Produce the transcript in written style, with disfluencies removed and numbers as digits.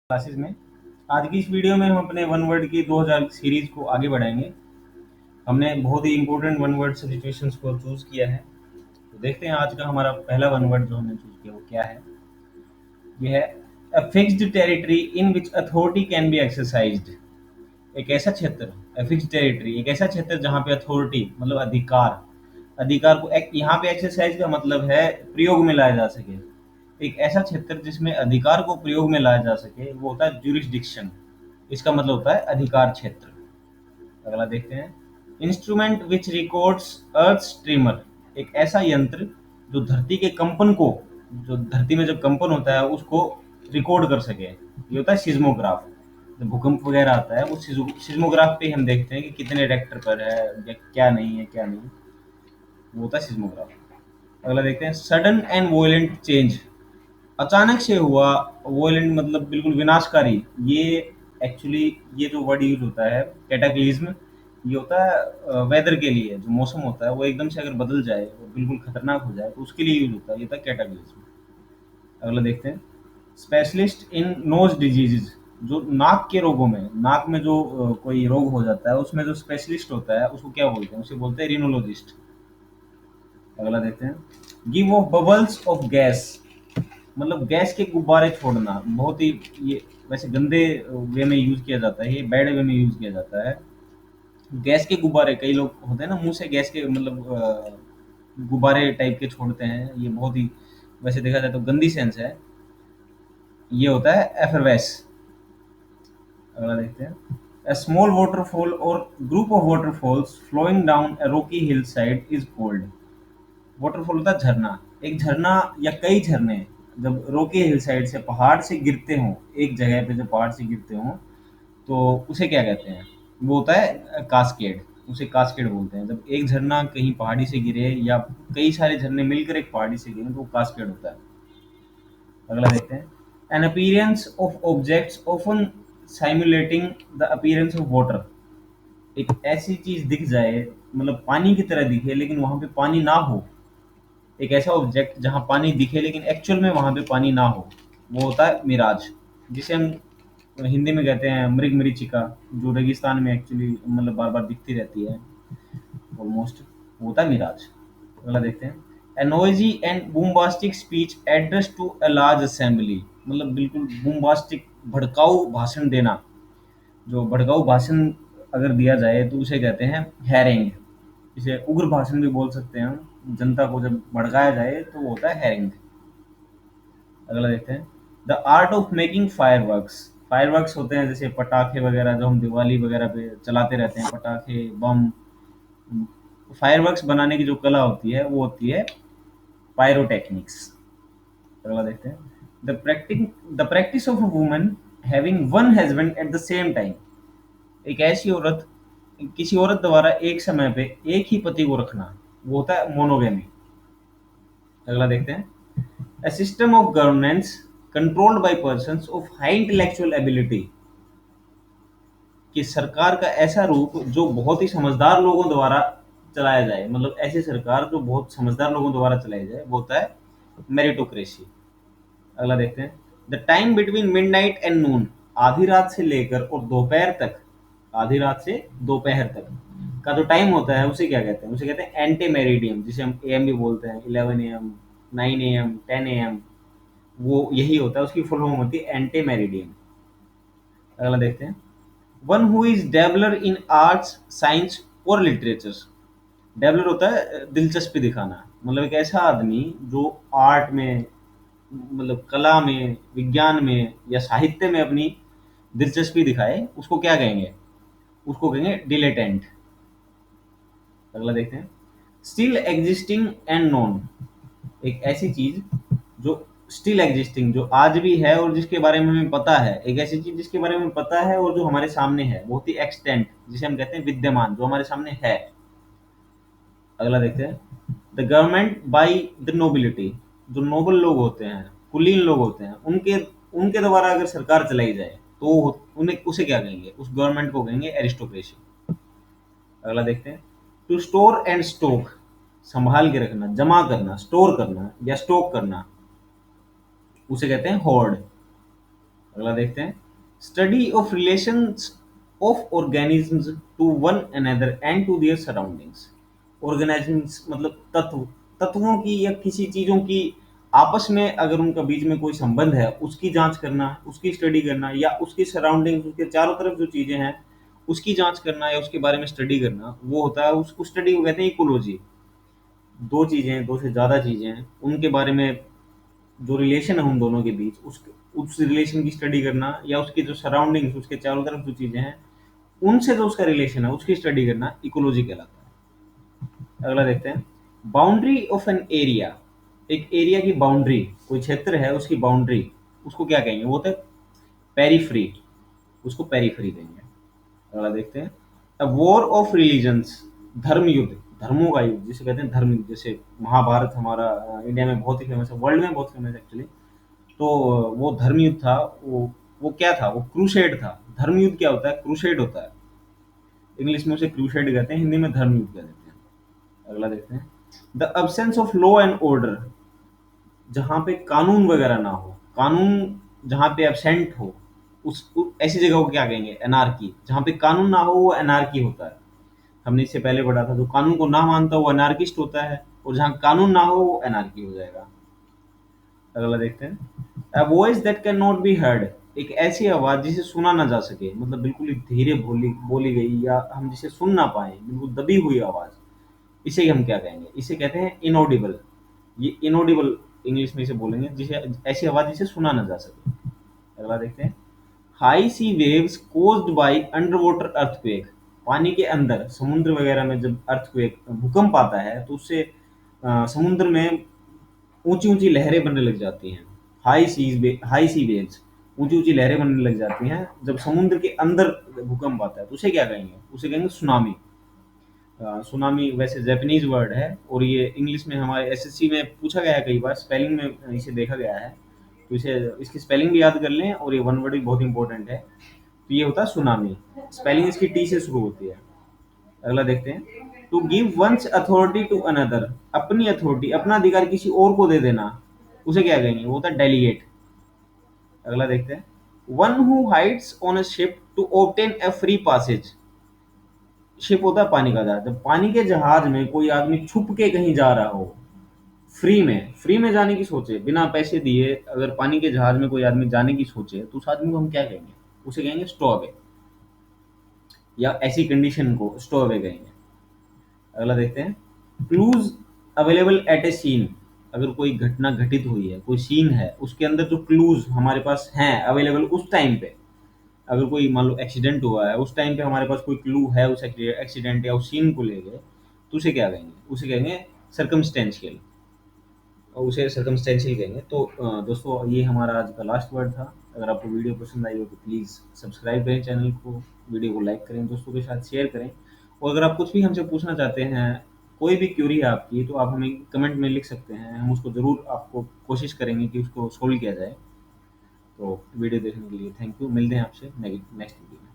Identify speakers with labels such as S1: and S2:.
S1: Classes में। आज की इस वीडियो में हम अपने वन वर्ड की 2000 सीरीज को आगे बढ़ाएंगे। हमने बहुत ही इंपॉर्टेंट वन वर्ड सिचुएशंस को चूज किया है। तो देखते हैं आज का हमारा पहला वन वर्ड जो हमने चूज किया वो क्या है। ये है a fixed territory in which authority can be exercised. एक ऐसा क्षेत्र, अ फिक्स्ड टेरिटरी, एक ऐसा क्षेत्र जहाँ पे अथॉरिटी मतलब अधिकार, अधिकार को यहाँ पे एक्सरसाइज का मतलब है प्रयोग में लाया जा सके। एक ऐसा क्षेत्र जिसमें अधिकार को प्रयोग में लाया जा सके वो होता है ज्यूरिसडिक्शन। इसका मतलब होता है अधिकार क्षेत्र। अगला देखते हैं। Instrument which records earth trimmer. एक ऐसा यंत्र जो धरती के कंपन को, जो धरती में जब कंपन होता है उसको रिकॉर्ड कर सके, ये होता है सिज्मोग्राफ। जब भूकंप वगैरह आता है वो सिज्मोग्राफ पे हम देखते हैं कि कितने रेक्टर पर है या क्या नहीं है, क्या नहीं, वो होता है सिज्मोग्राफ। अगला देखते हैं। Sudden and वोलेंट change. अचानक से हुआ, वोलेंट मतलब बिल्कुल विनाशकारी। ये एक्चुअली ये जो वर्ड यूज होता है कैटाक्लिज्म, ये होता है वेदर के लिए। जो मौसम होता है वो एकदम से अगर बदल जाए और बिल्कुल खतरनाक हो जाए तो उसके लिए यूज होता है, ये था कैटाक्लिज्म। अगला देखते हैं। Specialist in knows diseases. जो नाक के रोगों में, नाक में जो कोई रोग हो जाता है उसमें जो स्पेशलिस्ट होता है उसको क्या बोलते हैं, उसे बोलते हैं रिनोलॉजिस्ट। अगला देखते हैं। Give of bubbles of gas, मतलब गैस के गुब्बारे छोड़ना। बहुत ही ये वैसे गंदे वे में यूज किया जाता है, ये बैड वे में यूज किया जाता है। गैस के गुब्बारे, कई लोग होते हैं ना मुंह से गैस के मतलब गुब्बारे टाइप के छोड़ते हैं, ये बहुत ही वैसे देखा जाए तो गंदी सेंस है। ये होता है एफरवेस। अगला देखते हैं। A small waterfall or group of waterfalls flowing down a rocky hillside is called। Waterfall होता है झरना। एक झरना या कई झरने जब रोकी हिल साइड से, पहाड़ से गिरते हों, एक जगह पे जब पहाड़ से गिरते हों तो उसे क्या कहते हैं, वो होता है कास्केड। उसे कास्केड बोलते हैं। जब एक झरना कहीं पहाड़ी से गिरे या कई सारे झरने मिलकर एक पहाड़ी से गिरे तो वो कास्केड होता है। अगला देखते हैं। An appearance of objects often simulating the appearance of water. एक ऐसी चीज दिख जाए, मतलब पानी की तरह दिखे लेकिन वहां पे पानी ना हो। एक ऐसा ऑब्जेक्ट जहाँ पानी दिखे लेकिन एक्चुअल में वहाँ पे पानी ना हो, वो होता है मिराज। जिसे हम हिंदी में कहते हैं मृग मरीचिका, जो रेगिस्तान में एक्चुअली मतलब बार बार दिखती रहती है ऑलमोस्ट, वो होता है मिराज। अगला देखते हैं। A noisy and bombastic speech address to a large assembly, मतलब बिल्कुल बूम्बास्टिक, भड़काऊ भाषण देना। जो भड़काऊ भाषण अगर दिया जाए तो उसे कहते हैं हैरिंग। इसे उग्र भाषण भी बोल सकते हैं हम। जनता को जब भड़काया जाए तो वो होता है हैरिंग। अगला देखते हैं। The art of making fireworks. Fireworks होते हैं जैसे पटाखे वगैरह जो हम दिवाली वगैरह पे चलाते रहते हैं, पटाखे, बम। फायरवर्क्स बनाने की जो कला होती है वो होती है पायरोटेक्निक्स। अगला देखते हैं। The practice of a woman having one husband at the same time. एक ऐसी औरत, किसी औरत द्वारा एक समय पे एक ही पति को रखना, वो होता है मोनोगेमी। अगला देखते हैं। A system of governance controlled by persons of high intellectual ability। कि सरकार का ऐसा रूप जो बहुत ही समझदार लोगों द्वारा चलाया जाए, मतलब ऐसी सरकार जो बहुत समझदार लोगों द्वारा चलाई जाए, वो होता है मेरिटोक्रेसी। अगला देखते हैं। The time between midnight and noon. आधी रात से लेकर और दोपहर तक, आधी रात से दोपहर तक का जो टाइम होता है उसे क्या कहते हैं, उसे कहते हैं एंटी मेरिडियम, जिसे हम एएम भी बोलते हैं। 11 AM, 9 AM, 10 AM, वो यही होता है, उसकी फुल फॉर्म होती है एंटी मेरिडियम। अगला देखते हैं। One who is dabbler in arts, science और लिटरेचर। डेवलर होता है दिलचस्पी दिखाना, मतलब एक ऐसा आदमी जो आर्ट में, मतलब कला में, विज्ञान में या साहित्य में अपनी दिलचस्पी दिखाए, उसको क्या कहेंगे, उसको कहेंगे डिलेटेंट। अगला देखते हैं। Still existing and known. एक ऐसी चीज जो स्टिल एग्जिस्टिंग, जो आज भी है और जिसके बारे में हमें पता है। एक ऐसी चीज जिसके बारे में पता है और जो हमारे सामने है, बहुत ही एक्सटेंट, जिसे हम कहते हैं विद्यमान, जो हमारे सामने है। अगला देखते हैं। The government by the nobility. जो नोबल लोग होते हैं, कुलीन लोग होते हैं, उनके उनके द्वारा अगर सरकार चलाई जाए तो उन्हें उसे क्या कहेंगे, उस गवर्नमेंट को कहेंगे एरिस्टोक्रेसी। अगला देखते हैं। To store and stock. संभाल के रखना, जमा करना, स्टोर करना या स्टॉक करना, उसे कहते हैं होर्ड। अगला देखते हैं, study of relations of organisms to one another and to their surroundings. Organisms मतलब तत्व, तत्वों की या किसी चीजों की आपस में अगर उनका बीच में कोई संबंध है उसकी जांच करना, उसकी स्टडी करना, या उसकी सराउंडिंग्स, उसके चारों तरफ जो चीजें हैं उसकी जांच करना या उसके बारे में स्टडी करना, वो होता है उसको स्टडी को कहते हैं इकोलॉजी। दो चीजें हैं, दो से ज्यादा चीजें हैं, उनके बारे में जो रिलेशन है उन दोनों के बीच, उस रिलेशन की स्टडी करना, या उसकी जो सराउंडिंग्स, उसके चारों तरफ जो चीजें हैं उनसे जो उसका रिलेशन है उसकी स्टडी करना इकोलॉजी कहलाता है। अगला देखते हैं, बाउंड्री ऑफ एन एरिया। एक एरिया की बाउंड्री, कोई क्षेत्र है उसकी बाउंड्री, उसको क्या कहेंगे, वो होता है पेरीफ्री, उसको पेरीफ्री कहेंगे। अगला देखते हैं, अ वॉर ऑफ रिलीजन्स, धर्म युद्ध, धर्मों का युद्ध जिसे कहते हैं धर्म युद्ध। जैसे महाभारत हमारा इंडिया में बहुत ही फेमस है, वर्ल्ड में बहुत फेमस है एक्चुअली। तो वो धर्म युद्ध था, वो क्या था, वो क्रूसेड था। धर्म युद्ध क्या होता है, क्रूसेड होता है। इंग्लिश में उसे क्रूसेड कहते हैं, हिंदी में धर्म युद्ध कह देते हैं। अगला देखते हैं, the absence of law and order, जहाँ पे कानून वगैरह ना हो, कानून जहाँ पे एब्सेंट हो, ऐसी जगह को क्या कहेंगे, एनार्की। जहाँ पे कानून ना हो वो एनार्की होता है। हमने इससे पहले पढ़ा था, जो कानून को ना मानता वो एनार्किस्ट होता है, और जहाँ कानून ना हो वो एनार्की हो जाएगा। अगला देखते हैं, a voice that can not be heard, एक ऐसी आवाज जिसे सुना ना जा सके, मतलब बिल्कुल ही धीरे बोली बोली गई या हम जिसे सुन ना पाए, बिल्कुल दबी हुई आवाज, इसे हम क्या कहेंगे, इसे कहते हैं इनऑडिबल। ये इनऑडिबल इंग्लिश में इसे बोलेंगे, जिसे ऐसी आवाज जिसे सुना ना जा सके। अगला देखते हैं, high sea waves caused by under water earthquake, पानी के अंदर समुद्र वगैरह में जब अर्थक्वेक भूकंप आता है तो उससे समुद्र में ऊंची ऊंची लहरें बनने लग जाती हैं। हाई सी वेव्स, ऊंची ऊंची लहरें बनने लग जाती हैं जब समुद्र के अंदर भूकंप आता है, तो उसे क्या कहेंगे, उसे कहेंगे सुनामी। सुनामी वैसे जापानीज वर्ड है, और ये इंग्लिश में हमारे एसएससी में पूछा गया है कई बार, स्पेलिंग में इसे देखा गया है। तो इसे, इसकी स्पेलिंग भी याद कर लें, और ये वन वर्ड भी बहुत इंपॉर्टेंट है। तो ये होता है सुनामी, स्पेलिंग इसकी टी से शुरू होती है। अगला देखते हैं, to give one's authority to another, अपनी अथॉरिटी, अपना अधिकार किसी और को दे देना, उसे क्या कहेंगे, वो होता है डेलीगेट। अगला देखते हैं, one who hides on a ship to obtain a free passage. Ship होता है पानी का जहाज, जब पानी के जहाज में कोई आदमी छुप के कहीं जा रहा हो, फ्री में जाने की सोचे, बिना पैसे दिए अगर पानी के जहाज में कोई आदमी जाने की सोचे, तो उस आदमी को हम क्या कहेंगे, उसे कहेंगे स्टो अवे, या ऐसी कंडीशन को स्टो अवे कहेंगे। अगला देखते हैं, clues available at a scene, अगर कोई घटना घटित हुई है, कोई सीन है, उसके अंदर जो क्लूज हमारे पास हैं अवेलेबल उस टाइम पे, अगर कोई मान लो एक्सीडेंट हुआ है, उस टाइम पे हमारे पास कोई क्लू है उस एक्सीडेंट या उस सीन को लेके, तो उसे क्या कहेंगे, उसे कहेंगे सर्कमस्टेंशियल, और उसे सर्कमस्टेंशियल कहेंगे। तो दोस्तों ये हमारा आज का लास्ट वर्ड था। अगर आपको वीडियो पसंद आई हो तो प्लीज़ सब्सक्राइब करें चैनल को, वीडियो को लाइक करें, दोस्तों के साथ शेयर करें। और अगर आप कुछ भी हमसे पूछना चाहते हैं, कोई भी क्यूरी है आपकी, तो आप हमें कमेंट में लिख सकते हैं, हम उसको ज़रूर आपको कोशिश करेंगे कि उसको सोल्व किया जाए। तो वीडियो देखने के लिए थैंक यू, मिलते हैं आपसे नेक्स्ट वीडियो में।